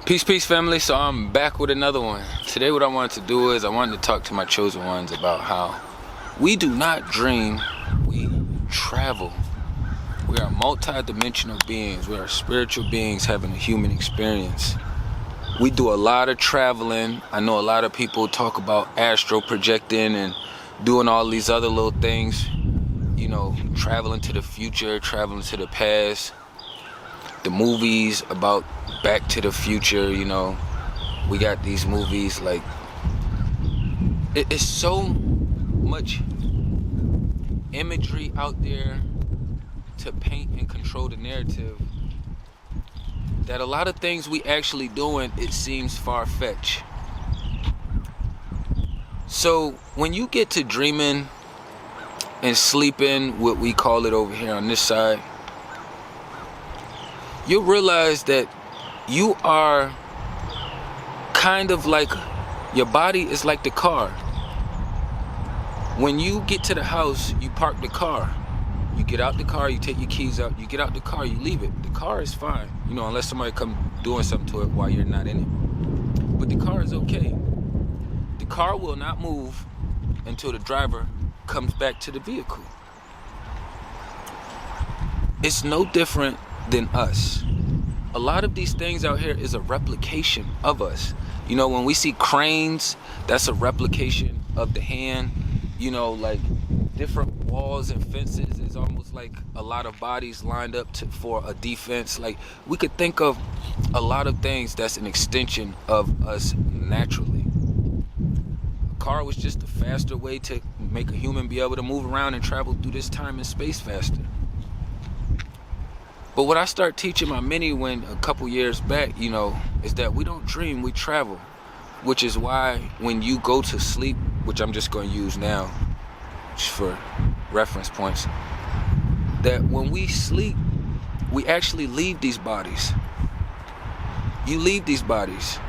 Peace, family. So I'm back with another one. Today what I wanted to do is I wanted to talk to my chosen ones about how we do not dream, we travel. We are multi-dimensional beings. We are spiritual beings having a human experience. We do a lot of traveling. I know a lot of people talk about astral projecting and doing all these other little things. You know, traveling to the future, traveling to the past. The movies about Back to the Future, you know, we got these movies like it's so much imagery out there to paint and control the narrative that a lot of things we actually doing, it seems far-fetched. So when you get to dreaming and sleeping, what we call it over here on this side, you'll realize that you are kind of like, your body is like the car. When you get to the house, you park the car. You get out the car, you take your keys out, you get out the car, you leave it. The car is fine, you know, unless somebody come doing something to it while you're not in it. But the car is okay. The car will not move until the driver comes back to the vehicle. It's no different than us. A lot of these things out here is a replication of us. You know, when we see cranes, that's a replication of the hand. You know, like different walls and fences is almost like a lot of bodies lined up for a defense. Like, we could think of a lot of things that's an extension of us naturally. A car was just a faster way to make a human be able to move around and travel through this time and space faster. But what I start teaching my mini when a couple years back, you know, is that we don't dream, we travel. Which is why when you go to sleep, which I'm just going to use now, just for reference points, that when we sleep, we actually leave these bodies. You leave these bodies.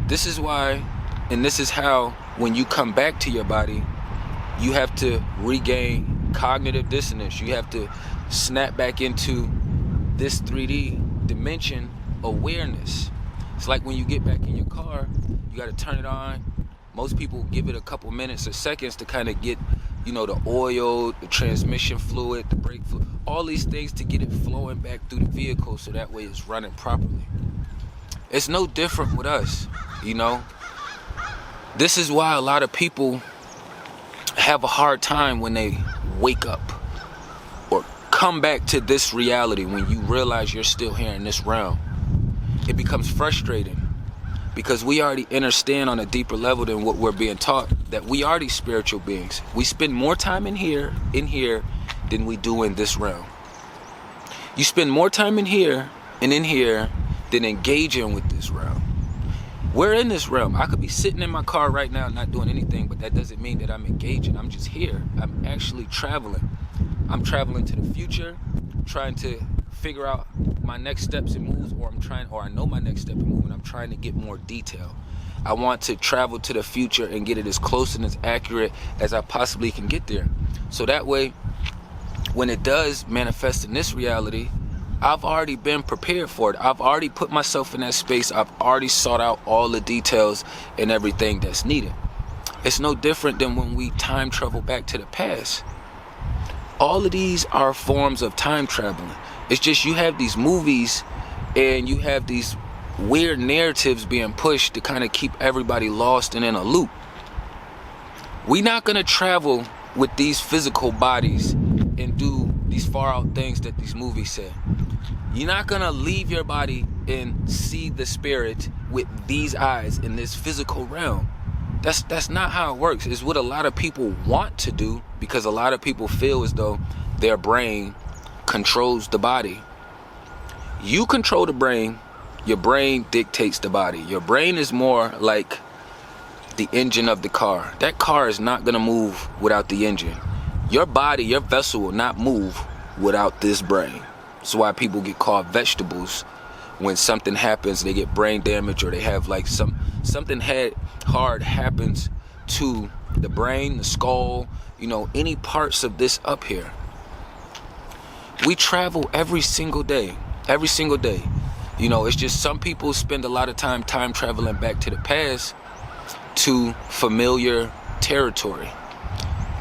This is why, and this is how, when you come back to your body, you have to regain cognitive dissonance. You have to snap back into this 3D dimension awareness. It's like when you get back in your car, you got to turn it on. Most people give it a couple minutes or seconds to kind of get, you know, the oil, the transmission fluid, the brake fluid, all these things to get it flowing back through the vehicle so that way it's running properly. It's no different with us, you know. This is why a lot of people have a hard time when they wake up or come back to this reality. When you realize you're still here in this realm, it becomes frustrating because we already understand on a deeper level than what we're being taught that we are these spiritual beings. We spend more time in here than we do in this realm. You spend more time in here and in here than engaging with this realm. We're in this realm. I could be sitting in my car right now not doing anything, but that doesn't mean that I'm engaging. I'm just here. I'm actually traveling. I'm traveling to the future, trying to figure out my next steps and moves, or I know my next step and move, and I'm trying to get more detail. I want to travel to the future and get it as close and as accurate as I possibly can get there. So that way, when it does manifest in this reality, I've already been prepared for it. I've already put myself in that space. I've already sought out all the details and everything that's needed. It's no different than when we time travel back to the past. All of these are forms of time traveling. It's just you have these movies and you have these weird narratives being pushed to kind of keep everybody lost and in a loop. We're not going to travel with these physical bodies and do these far out things that these movies say. You're not going to leave your body and see the spirit with these eyes in this physical realm. That's not how it works. It's what a lot of people want to do because a lot of people feel as though their brain controls the body. You control the brain. Your brain dictates the body. Your brain is more like the engine of the car. That car is not going to move without the engine. Your body, your vessel will not move without this brain. That's why people get called vegetables. When something happens, they get brain damage, or they have like something hard happens to the brain, the skull, you know, any parts of this up here. We travel every single day. You know, it's just some people spend a lot of time traveling back to the past to familiar territory.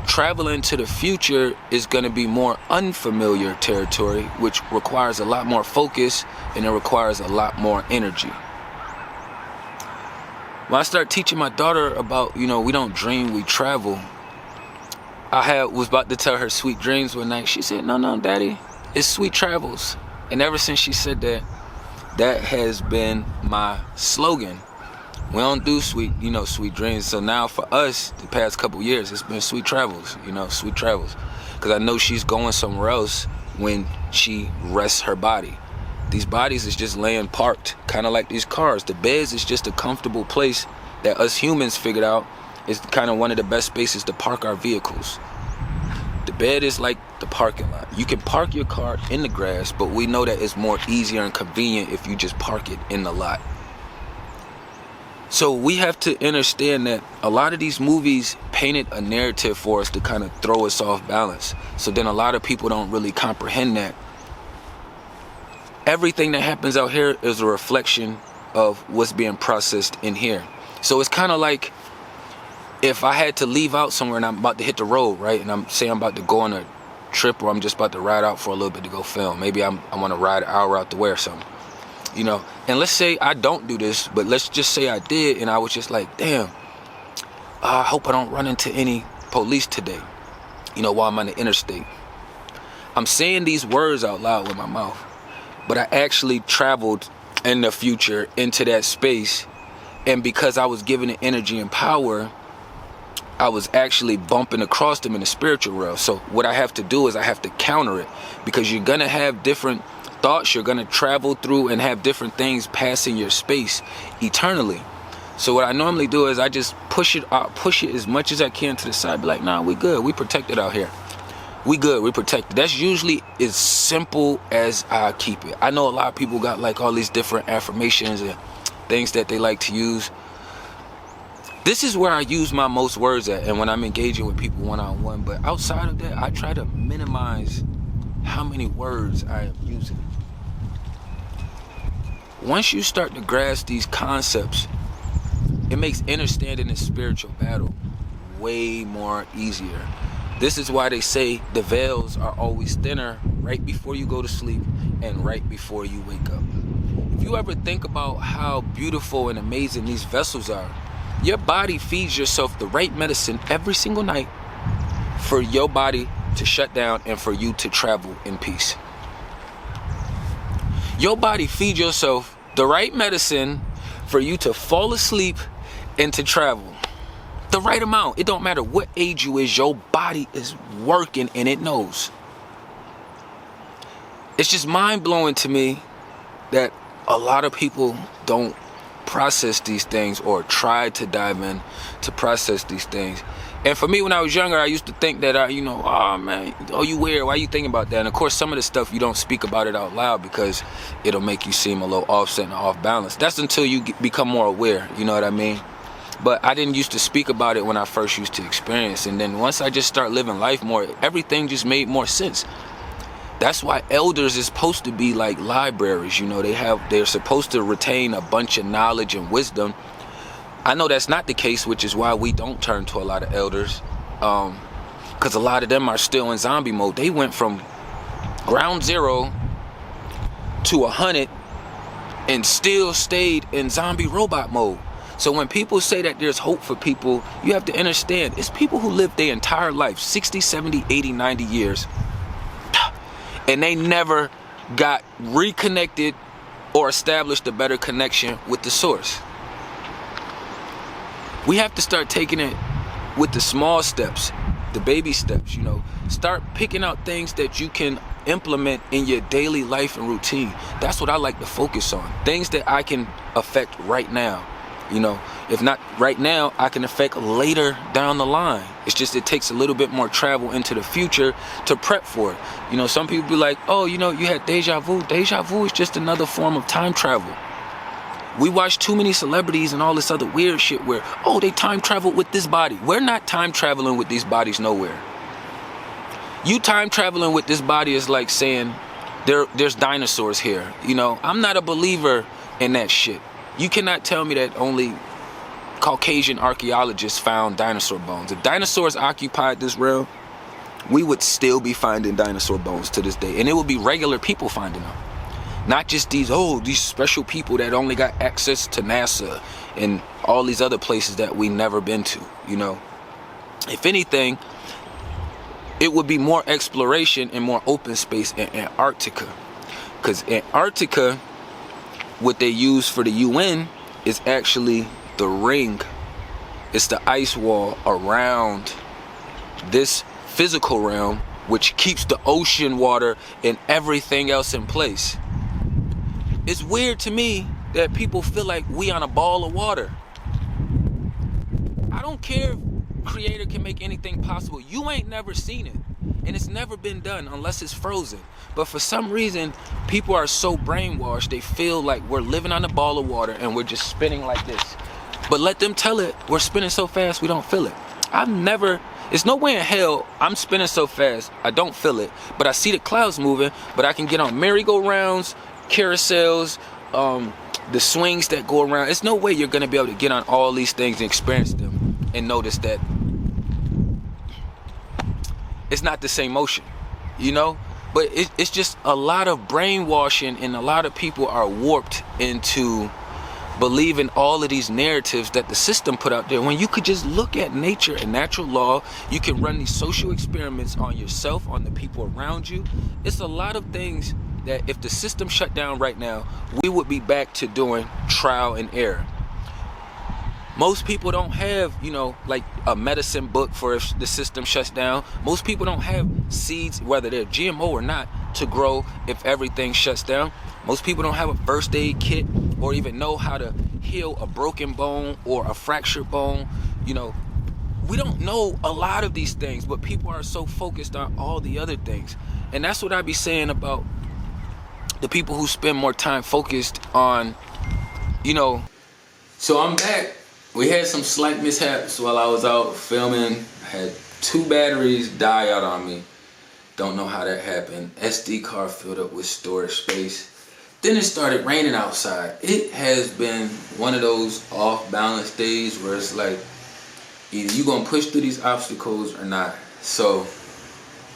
Traveling to the future is going to be more unfamiliar territory, which requires a lot more focus and it requires a lot more energy. When I started teaching my daughter about, you know, we don't dream, we travel, I was about to tell her sweet dreams one night. She said, no, Daddy, it's sweet travels. And ever since she said that, that has been my slogan. We don't do sweet dreams. So now for us, the past couple years, it's been sweet travels, sweet travels. Because I know she's going somewhere else when she rests her body. These bodies is just laying parked, kind of like these cars. The beds is just a comfortable place that us humans figured out is kind of one of the best spaces to park our vehicles. The bed is like the parking lot. You can park your car in the grass, but we know that it's more easier and convenient if you just park it in the lot. So we have to understand that a lot of these movies painted a narrative for us to kind of throw us off balance. So then a lot of people don't really comprehend that everything that happens out here is a reflection of what's being processed in here. So it's kind of like if I had to leave out somewhere and I'm about to hit the road, right? And I'm about to go on a trip or I'm just about to ride out for a little bit to go film. Maybe I want to ride an hour out the way or something. And let's say I don't do this, but let's just say I did and I was just like, damn, I hope I don't run into any police today, while I'm on the interstate. I'm saying these words out loud with my mouth, but I actually traveled in the future into that space, and because I was given the energy and power, I was actually bumping across them in the spiritual realm. So what I have to do is I have to counter it, because you're going to have different thoughts, you're going to travel through and have different things passing your space eternally. So what I normally do is I just push it as much as I can to the side, be like, nah, we good, we protected out here. We good, we protected. That's usually as simple as I keep it. I know a lot of people got like all these different affirmations and things that they like to use. This is where I use my most words at, and when I'm engaging with people one-on-one. But outside of that, I try to minimize how many words I am using. Once you start to grasp these concepts, it makes understanding the spiritual battle way more easier. This is why they say the veils are always thinner right before you go to sleep and right before you wake up. If you ever think about how beautiful and amazing these vessels are, your body feeds yourself the right medicine every single night for your body to shut down and for you to travel in peace. Your body feeds yourself the right medicine for you to fall asleep and to travel. The right amount. It don't matter what age you is, your body is working and it knows. It's just mind-blowing to me that a lot of people don't process these things or try to dive in to process these things. And for me, when I was younger, I used to think that, oh man, you weird, why you thinking about that? And of course, some of the stuff you don't speak about it out loud because it'll make you seem a little offset and off balance. That's until you become more aware, you know what I mean? But I didn't used to speak about it when I first used to experience. And then once I just start living life more, everything just made more sense. That's why elders is supposed to be like libraries, they're supposed to retain a bunch of knowledge and wisdom. I know that's not the case, which is why we don't turn to a lot of elders, because a lot of them are still in zombie mode. They went from ground zero to 100 and still stayed in zombie robot mode. So when people say that there's hope for people, you have to understand it's people who lived their entire life, 60, 70, 80, 90 years, and they never got reconnected or established a better connection with the source. We have to start taking it with the small steps, the baby steps, Start picking out things that you can implement in your daily life and routine. That's what I like to focus on. Things that I can affect right now. If not right now, I can affect later down the line. It's just it takes a little bit more travel into the future to prep for it. Some people be like, oh, you had deja vu. Deja vu is just another form of time travel. We watch too many celebrities and all this other weird shit where, oh, they time traveled with this body. We're not time traveling with these bodies nowhere. You time traveling with this body is like saying, there's dinosaurs here. You know, I'm not a believer in that shit. You cannot tell me that only Caucasian archaeologists found dinosaur bones. If dinosaurs occupied this realm, we would still be finding dinosaur bones to this day. And it would be regular people finding them. Not just these special people that only got access to NASA and all these other places that we never been to, you know. If anything, it would be more exploration and more open space in Antarctica. Because Antarctica, what they use for the UN is actually the ring. It's the ice wall around this physical realm, which keeps the ocean water and everything else in place. It's weird to me that people feel like we on a ball of water. I don't care if Creator can make anything possible. You ain't never seen it, and it's never been done unless it's frozen. But for some reason, people are so brainwashed, they feel like we're living on a ball of water and we're just spinning like this. But let them tell it, we're spinning so fast we don't feel it. It's no way in hell I'm spinning so fast I don't feel it, but I see the clouds moving, but I can get on merry-go-rounds, carousels, the swings that go around. It's no way you're gonna be able to get on all these things and experience them and notice that it's not the same motion, you know? But it's just a lot of brainwashing, and a lot of people are warped into believing all of these narratives that the system put out there, when you could just look at nature and natural law. You can run these social experiments on yourself, on the people around you. It's a lot of things that if the system shut down right now, we would be back to doing trial and error. Most people don't have, you know, like a medicine book for if the system shuts down. Most people don't have seeds, whether they're GMO or not, to grow if everything shuts down. Most people don't have a first aid kit or even know how to heal a broken bone or a fractured bone. You know, we don't know a lot of these things, but people are so focused on all the other things. And that's what I be saying about the people who spend more time focused on, you know. So I'm back. We had some slight mishaps while I was out filming. I had 2 batteries die out on me. Don't know how that happened. SD card filled up with storage space. Then it started raining outside. It has been one of those off-balance days where it's like, either you're gonna push through these obstacles or not. So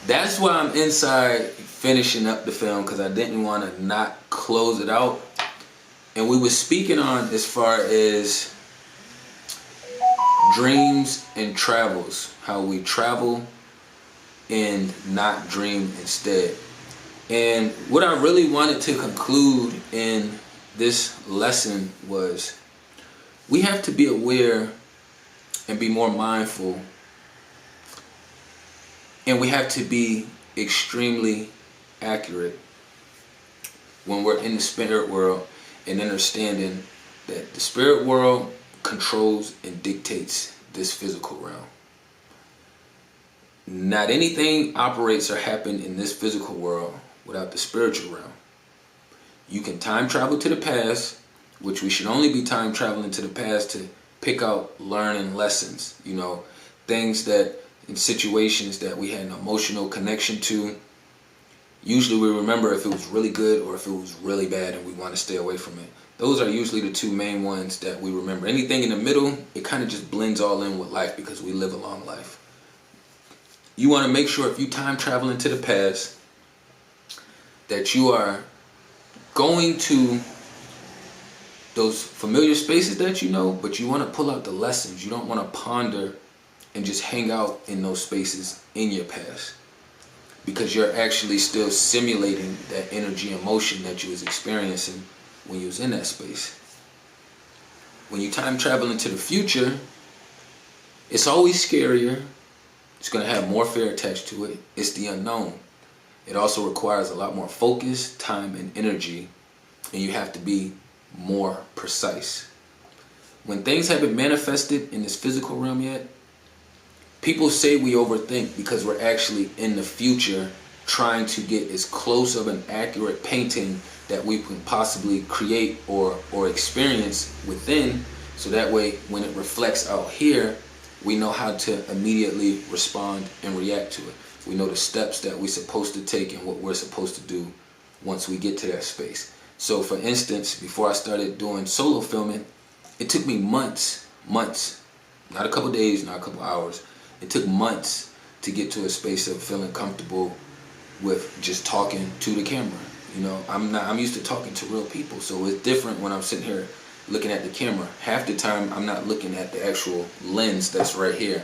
that's why I'm inside finishing up the film, because I didn't want to not close it out. And we were speaking on as far as dreams and travels, how we travel and not dream instead. And what I really wanted to conclude in this lesson was, we have to be aware and be more mindful, and we have to be extremely accurate when we're in the spirit world, and understanding that the spirit world controls and dictates this physical realm. Not anything operates or happens in this physical world without the spiritual realm. You can time travel to the past, which we should only be time traveling to the past to pick out learning lessons, you know, things that in situations that we had an emotional connection to. Usually we remember if it was really good or if it was really bad and we want to stay away from it. Those are usually the 2 main ones that we remember. Anything in the middle, it kind of just blends all in with life because we live a long life. You want to make sure if you time travel into the past that you are going to those familiar spaces that you know, but you want to pull out the lessons. You don't want to ponder and just hang out in those spaces in your past, because you're actually still simulating that energy and emotion that you was experiencing when you was in that space. When you time travel into the future, it's always scarier. It's going to have more fear attached to it. It's the unknown. It also requires a lot more focus, time, and energy, and you have to be more precise. When things haven't manifested in this physical realm yet, people say we overthink because we're actually in the future trying to get as close of an accurate painting that we can possibly create or experience within, so that way when it reflects out here, we know how to immediately respond and react to it. We know the steps that we're supposed to take and what we're supposed to do once we get to that space. So for instance, before I started doing solo filming, it took me months, not a couple days, not a couple hours. It took months to get to a space of feeling comfortable with just talking to the camera. You know, I'm used to talking to real people, so it's different when I'm sitting here looking at the camera. Half the time I'm not looking at the actual lens that's right here.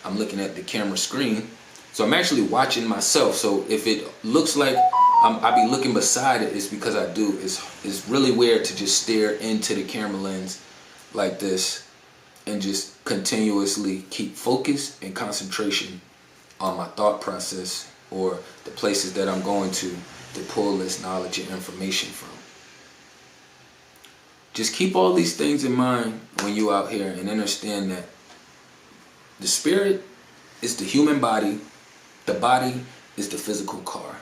I'm looking at the camera screen. So I'm actually watching myself. So if it looks like I be looking beside it, it's because I do. It's really weird to just stare into the camera lens like this and just continuously keep focus and concentration on my thought process or the places that I'm going to pull this knowledge and information from. Just keep all these things in mind when you out here and understand that the spirit is the human body, the body is the physical car.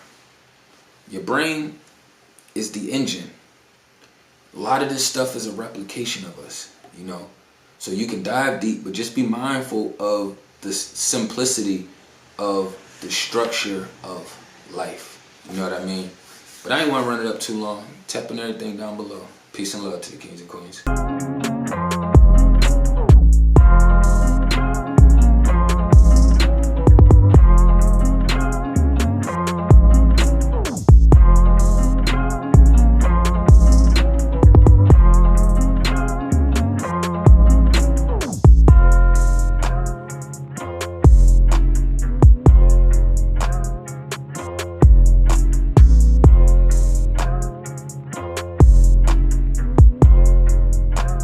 Your brain is the engine. A lot of this stuff is a replication of us, you know. So you can dive deep, but just be mindful of the simplicity of the structure of life. You know what I mean? But I ain't want to run it up too long. Tapping everything down below. Peace and love to the kings and queens.